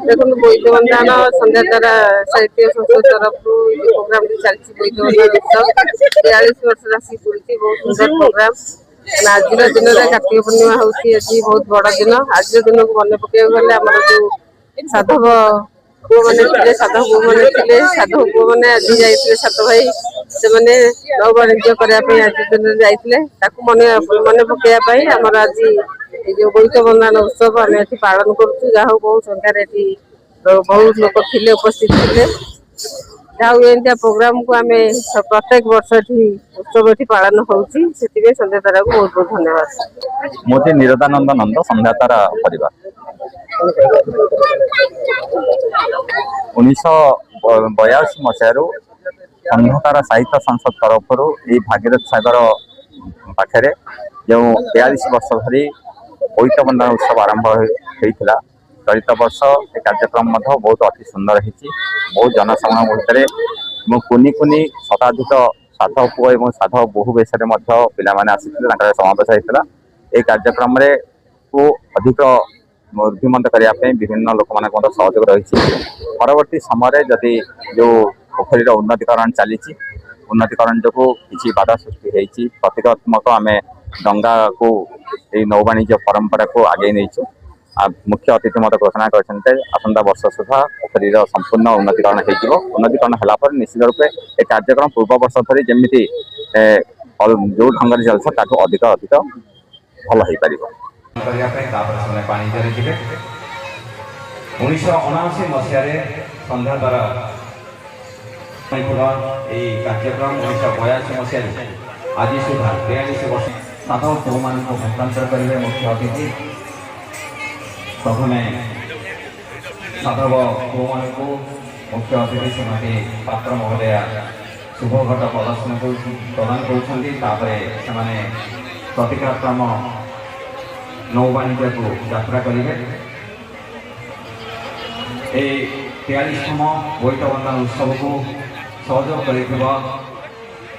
দেখুন বৈদ্য বନ୍ଦାଣ ସନ୍ଧ୍ୟା ଦ୍ୱାରା ସାହିତ୍ୟ ସଂସ୍ଥା ତରଫରୁ ପ୍ରୋଗ୍ରାମଟି ଚାଲିଛି ବୈଦ୍ୟ ବନ୍ଦାଣ ଉତ୍ସବ 43 ବର୍ଷର ଆସିକି ପୁରିଛି। ବହୁତ ସୁନ୍ଦର ପ୍ରୋଗ୍ରାମ। ଆଜିର ଦିନରେ କାର୍ତ୍ତିକ ପୂର୍ଣ୍ଣିମା ହଉଛି ଆଜି ବହୁତ ବଡ଼ ଦିନ। ଆଜିର ଦିନକୁ ମନେ ପକେଇବାକୁ ଗଲେ ଆମର ଯୋଉ ସାଧବ ପୁଅମାନେ ଥିଲେ ସାଧବ ପୁଅମାନେ ଥିଲେ ସାଧବ ପୁଅମାନେ ଆଜି ଯାଇଥିଲେ ସାତ ଭାଇ ସେମାନେ ନୌବାଣିଜ୍ୟ କରିବା ପାଇଁ ଆଜି ଦିନରେ ଯାଇଥିଲେ ତାକୁ ମନେ ପକେଇବା ପାଇଁ ଆମର ଆଜି এই যে বৈদ্য বন্দাଣ উৎসব আমি এটি পালন করছু। যা হোক বহু সংখ্যার এটি ବହୁତ ଲୋକ ଥିଲେ ଉପସ୍ଥିତ ଥିଲେ। ଯାହା ହଉ ଏମିତିଆ ପ୍ରୋଗ୍ରାମକୁ ଆମେ ପ୍ରତ୍ୟେକ ବର୍ଷ ଏଠି ଉତ୍ସବ ଏଠି ପାଳନ ହଉଛି। ସେଥିପାଇଁ ସନ୍ଧ୍ୟା ତାରାକୁ ବହୁତ ବହୁତ ଧନ୍ୟବାଦ। ମୋଦି ନିରଦାନନ୍ଦ ନନ୍ଦ ସନ୍ଧ୍ୟାତାରା ପରିବାର 1982 ମସିହାରୁ ସନ୍ଧ୍ୟାତାରା ସାହିତ୍ୟ ସଂସଦ ତରଫରୁ এই ଭାଗୀରଥ ସାଗର ପାଖରେ ଯେଉଁ 42 ବର୍ଷ ଧରି ବୋଇତ ବନ୍ଦାଣ ଉତ୍ସବ ଆରମ୍ଭ ହୋଇଥିଲା। ଚଳିତ ବର୍ଷ ଏ କାର୍ଯ୍ୟକ୍ରମ ମଧ୍ୟ ବହୁତ ଅତି ସୁନ୍ଦର ହେଇଛି। ବହୁତ ଜନସମାଗମ ଭିତରେ ଏବଂ କୁନି କୁନି ଶତାଧିକ ସାଧବ ପୁଅ ଏବଂ ସାଧବ ବୋହୂ ବେଶରେ ମଧ୍ୟ ପିଲାମାନେ ଆସିଥିଲେ। ତାଙ୍କର ସମାବେଶ ହେଇଥିଲା। এই କାର୍ଯ୍ୟକ୍ରମରେ ଅଧିକ ବୃଦ୍ଧିମନ୍ତ କରିବା ପାଇଁ ବିଭିନ୍ନ ଲୋକମାନଙ୍କ ମଧ୍ୟ ସହଯୋଗ ରହିଛି। ପରବର୍ତ୍ତୀ ସମୟରେ ଯଦି ଯେଉଁ ପୋଖରୀର ଉନ୍ନତିକରଣ ଚାଲିଛି ଉନ୍ନତିକରଣ ଯୋଗୁଁ କିଛି ବାଧା ସୃଷ୍ଟି ହେଇଛି ପ୍ରତିକାତ୍ମକ ଆମେ ଡଙ୍ଗାକୁ এই ନୌବାଣିଜ୍ୟ ପରମ୍ପରାକୁ ଆଗେଇ ନେଇଛୁ। ମୁଖ୍ୟ ଅତିଥି ମଧ୍ୟ ଘୋଷଣା କରିଛନ୍ତି ଆସନ୍ତା ବର୍ଷ ସୁଦ୍ଧା ପୋଖରୀର ସମ୍ପୂର୍ଣ୍ଣ ଉନ୍ନତିକରଣ ହେଇଯିବ। ଉନ୍ନତିକରଣ ହେଲା ପରେ ନିଶ୍ଚିତ ରୂପେ ଏ କାର୍ଯ୍ୟକ୍ରମ ପୂର୍ବ ବର୍ଷ ଧରି ଯେମିତି ଯେଉଁ ଢଙ୍ଗରେ ଚାଲିଛି ତାଠୁ ଅଧିକ ଭଲ ହେଇପାରିବ। 1979 ମସିହାରେ ସନ୍ଧ୍ୟା ଦ୍ୱାରା এই କାର୍ଯ୍ୟକ୍ରମ 1982 ମସିହାରେ ଆଜି ସୁଦ୍ଧା 42 ବର୍ଷ ସାଧବ ପୁଅମାନଙ୍କୁ ହସ୍ତାନ୍ତର କରିବେ ମୁଖ୍ୟ ଅତିଥି। ପ୍ରଥମେ ସାଧବ ପୁଅମାନଙ୍କୁ ମୁଖ୍ୟ ଅତିଥି ଶ୍ରୀମତୀ ପାତ୍ର ମହୋଦୟା ଶୁଭଘଟ ପ୍ରଦର୍ଶନ ପ୍ରଦାନ କରୁଛନ୍ତି। ତାପରେ ସେମାନେ ପ୍ରତିକ୍ରମ ନୌବାଣିଜ୍ୟକୁ ଯାତ୍ରା କରିବେ। এই 43তম ବୋଇତ ବନ୍ଦାଣ ଉତ୍ସବକୁ ସହଯୋଗ କରିଥିବା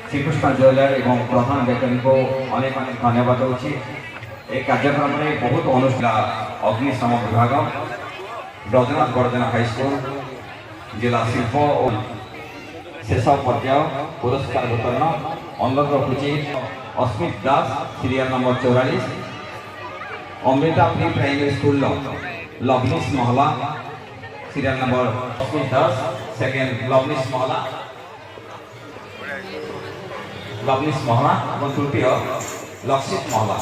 ଶ୍ରୀକୃଷ୍ଣ ଜୁଏଲାରୀ ଏବଂ ପ୍ରଧାନ ବ୍ୟକ୍ତିଙ୍କୁ ଅନେକ ଅନେକ ଧନ୍ୟବାଦ ଦେଉଛି। এই କାର୍ଯ୍ୟକ୍ରମରେ ବହୁତ ଅନୁଷ୍ଠାନ ଅଗ୍ନିଶମ ବିଭାଗ ବ୍ରଜନାଥ ବଡ଼ଜେନା ହାଇସ୍କୁଲ ଜିଲ୍ଲା ଶିଳ୍ପ ଓ ଶେଷ ପର୍ଯ୍ୟାୟ ପୁରସ୍କାର ବିତରଣ ଅଙ୍ଗକ ରଖୁଛି Asmit Das serial number 44 Amrita pre primary school Lavnish Mahala serial number 10 second लवनिश महला और तृतीय लक्षित महला।